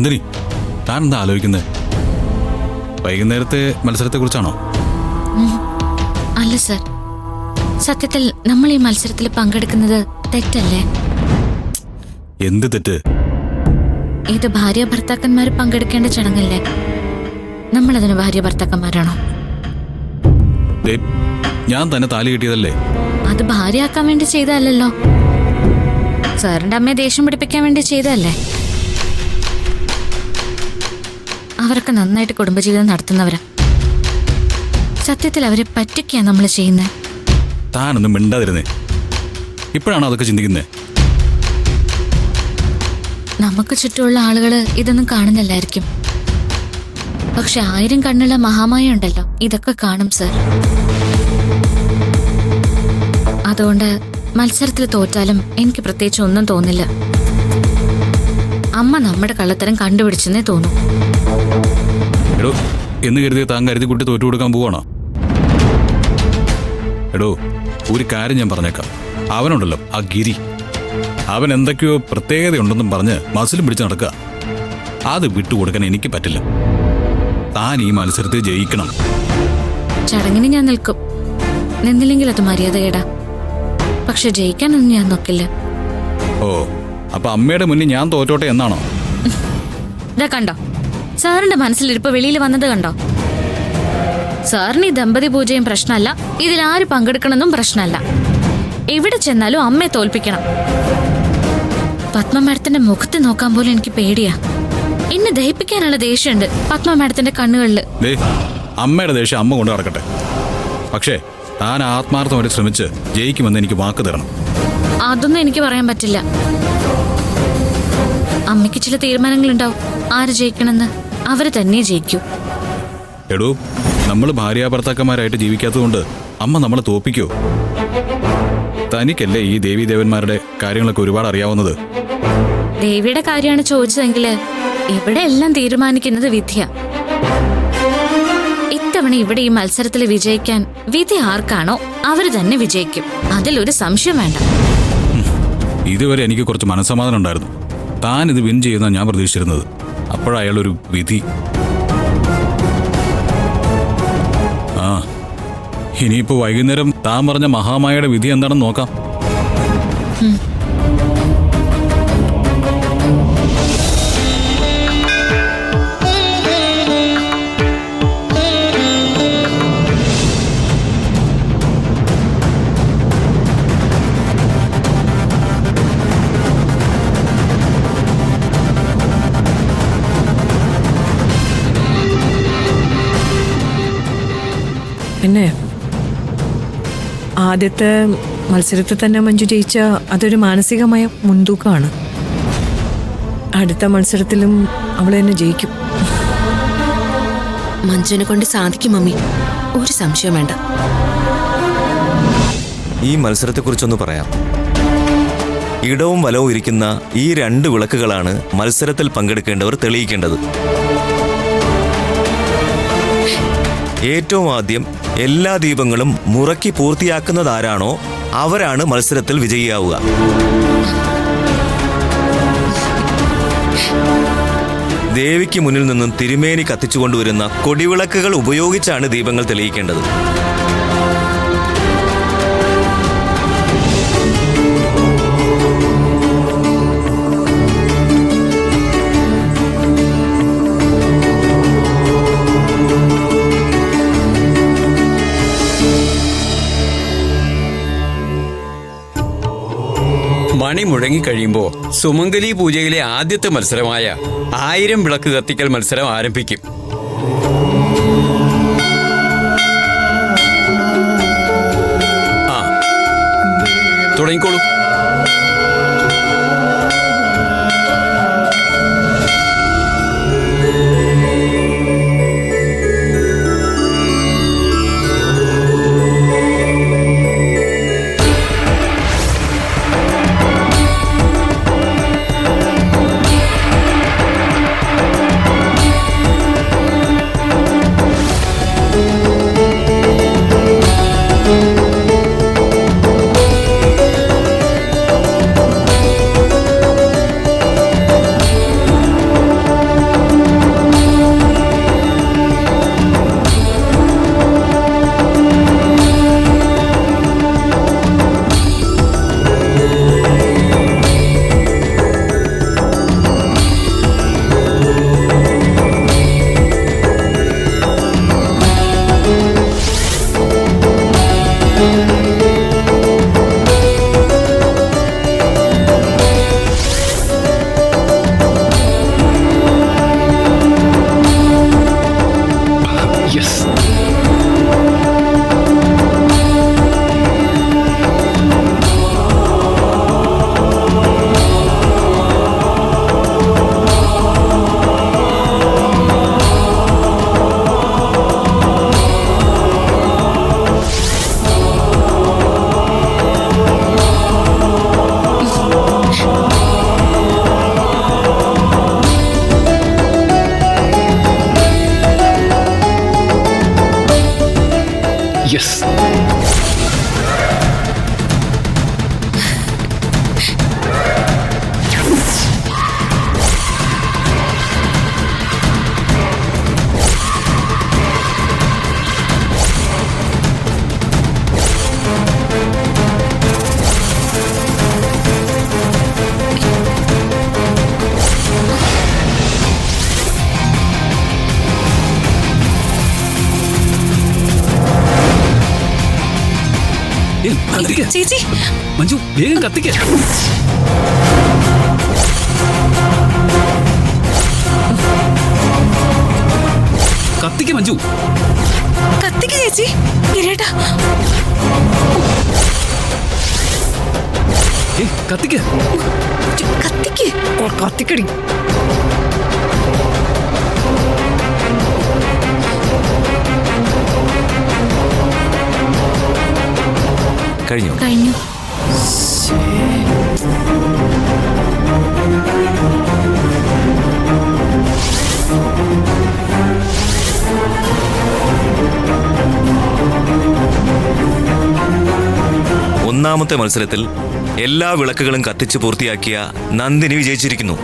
നന്ദിനി, താൻ എന്താ ആലോചിക്കുന്നത്? വൈകുന്നേരത്തെ മത്സരത്തെക്കുറിച്ചാണോ? അല്ല സർ, സത്യത്തിൽ നമ്മൾ ഈ മത്സരത്തിൽ പങ്കെടുക്കുന്നത് തെറ്റല്ലേ? എന്ത് തെറ്റ്? ഇത് ഭാര്യ ഭർത്താക്കന്മാർ പങ്കെടുക്കേണ്ട ചടങ്ങല്ലേ? നമ്മളതിന് ഭാര്യ ഭർത്താക്കന്മാരാണോ? ഞാൻ തന്നെ താലി കിട്ടിയതല്ലേ? അത് ഭാര്യയാക്കാൻ വേണ്ടി ചെയ്തതല്ലോ. സാറിന്റെ അമ്മയെ ദേഷ്യം പിടിപ്പിക്കാൻ വേണ്ടി ചെയ്തതല്ലേ? അവരൊക്കെ നന്നായിട്ട് കുടുംബജീവിതം നടത്തുന്നവരാ. സത്യത്തിൽ അവരെ പറ്റിക്കാ നമ്മൾ ചെയ്യുന്നത്. താനൊന്നും മിണ്ടാതിരുന്നേ. ഇപ്പോഴാണോ അതൊക്കെ ചിന്തിക്കുന്നേ? നമുക്ക് ചുറ്റുമുള്ള ആളുകള് ഇതൊന്നും കാണുന്നില്ലായിരിക്കും. പക്ഷെ 1000 കണ്ണുള്ള മഹാമായ ഉണ്ടല്ലോ, ഇതൊക്കെ കാണും സർ. അതുകൊണ്ട് മത്സരത്തിൽ തോറ്റാലും എനിക്ക് പ്രത്യേകിച്ച് ഒന്നും തോന്നില്ല. അമ്മ നമ്മുടെ കള്ളത്തരം കണ്ടുപിടിച്ചെന്നേ തോന്നും. എടോ, എന്ന് കരുതി താൻ കരുതി കുട്ടി തോറ്റു കൊടുക്കാൻ പോവാണോ? എടോ, ഒരു കാര്യം ഞാൻ പറഞ്ഞേക്കാം. അവനുണ്ടല്ലോ ആ ഗിരി, അവൻ എന്തൊക്കെയോ പ്രത്യേകതയുണ്ടെന്നും പറഞ്ഞ് മസിലും പിടിച്ച് നടക്കുക. അത് വിട്ടുകൊടുക്കാൻ എനിക്ക് പറ്റില്ല. താൻ ഈ മത്സരത്തിൽ ജയിക്കണം. ചടങ്ങിന് ഞാൻ നിൽക്കും, നിന്നില്ലെങ്കിൽ അത് മര്യാദകേടാ. പക്ഷെ ജയിക്കാനൊന്നും ഞാൻ നോക്കില്ല. ഓ, അപ്പൊ അമ്മയുടെ മുന്നിൽ ഞാൻ തോറ്റോട്ടെ എന്നാണോ? ഇതാ കണ്ടോ, സാറിന്റെ മനസ്സിലിരിപ്പ് വെളിയിൽ വന്നത് കണ്ടോ? സാറിന് ഈ ദമ്പതി പൂജയും പ്രശ്നമല്ല, ഇതിൽ ആര് പങ്കെടുക്കണമെന്നും പ്രശ്നമല്ല. എവിടെ ചെന്നാലും അമ്മയെ തോൽപ്പിക്കണം. പത്മ മാഡത്തിന്റെ മുഖത്ത് നോക്കാൻ പോലും എനിക്ക് പേടിയാ. എന്നെ ദഹിപ്പിക്കാനുള്ള ദേഷ്യമുണ്ട് പത്മ മാഡത്തിന്റെ കണ്ണുകളില്. അമ്മയുടെ ദേഷ്യം അമ്മ കൊണ്ട് നടക്കട്ടെ. പക്ഷേ താൻ ആത്മാർത്ഥമായിട്ട് ശ്രമിച്ച് ജയിക്കുമെന്ന് എനിക്ക് വാക്ക് തരണം. അതൊന്നും എനിക്ക് പറയാൻ പറ്റില്ല. അമ്മയ്ക്ക് ചില തീരുമാനങ്ങളുണ്ടാവും ആര് ജയിക്കണമെന്ന്. അവര് തന്നെ ജയിക്കൂ. എടോ, നമ്മൾ ഭാര്യ ഭർത്താക്കന്മാരായിട്ട് ജീവിക്കാത്തതുകൊണ്ട് അമ്മ നമ്മളെ തോപ്പിക്കോ? തനിക്കല്ലേ ഈ ദേവീദേവന്മാരുടെ കാര്യങ്ങളൊക്കെ ഒരുപാട് അറിയാവുന്നത്. ദേവിയുടെ കാര്യമാണ് ചോദിച്ചതെങ്കില് ഇവിടെ എല്ലാം തീരുമാനിക്കുന്നത് വിധിയാ. ഇത്തവണ ഇവിടെ ഈ മത്സരത്തിൽ വിജയിക്കാൻ വിധി ആർക്കാണോ അവര് തന്നെ വിജയിക്കും. അതിലൊരു സംശയം വേണ്ട. ഇതുവരെ എനിക്ക് കുറച്ച് മനസ്സമാധാനം ഉണ്ടായിരുന്നു. താൻ ഇത് വിൻ ചെയ്യുന്ന ഞാൻ പ്രതീക്ഷിച്ചിരുന്നത്. അപ്പോഴയാളൊരു വിധി. ആ, ഇനിയിപ്പോ വൈകുന്നേരം താൻ പറഞ്ഞ മഹാമായയുടെ വിധി എന്താണെന്ന് നോക്കാം. പിന്നെ ആദ്യത്തെ മത്സരത്തിൽ തന്നെ മഞ്ജു ജയിച്ച അതൊരു മാനസികമായ മുൻതൂക്കമാണ്. അടുത്ത മത്സരത്തിലും അവൾ തന്നെ ജയിക്കും. മഞ്ജുവിനെ കൊണ്ട് സാധിക്കും മമ്മി, ഒരു സംശയം വേണ്ട. ഈ മത്സരത്തെക്കുറിച്ചൊന്ന് പറയാം. ഇടവും വലവും ഇരിക്കുന്ന ഈ 2 വിളക്കുകളാണ് മത്സരത്തിൽ പങ്കെടുക്കേണ്ടവർ തെളിയിക്കേണ്ടത്. ഏറ്റവും ആദ്യം എല്ലാ ദീപങ്ങളും മുറക്കി പൂർത്തിയാക്കുന്നതാരാണോ അവരാണ് മത്സരത്തിൽ വിജയിയാവുക. ദേവിക്ക് മുന്നിൽ നിന്നും തിരുമേനി കത്തിച്ചുകൊണ്ടുവരുന്ന കൊടിവിളക്കുകൾ ഉപയോഗിച്ചാണ് ദീപങ്ങൾ തെളിയിക്കേണ്ടത്. മണി മുഴങ്ങിക്കഴിയുമ്പോൾ സുമംഗലി പൂജയിലെ ആദ്യത്തെ മത്സരമായ 1000 വിളക്ക് കത്തിക്കൽ മത്സരം ആരംഭിക്കും. തുടങ്ങിക്കോളൂ. യെസ്. കത്തിക്ക ചേച്ചി മഞ്ജു, വേഗം കത്തിക്ക. കത്തിക്ക മഞ്ജു. കത്തിക്ക് ചേച്ചി. ഗിരിയേട്ടാ കത്തിക്ക. കത്തിക്ക്. കത്തിക്കടി. കഴിഞ്ഞു. കഴിഞ്ഞു. ഒന്നാമത്തെ മത്സരത്തിൽ എല്ലാ വിളക്കുകളും കത്തിച്ച് പൂർത്തിയാക്കിയ നന്ദിനി വിജയിച്ചിരിക്കുന്നു.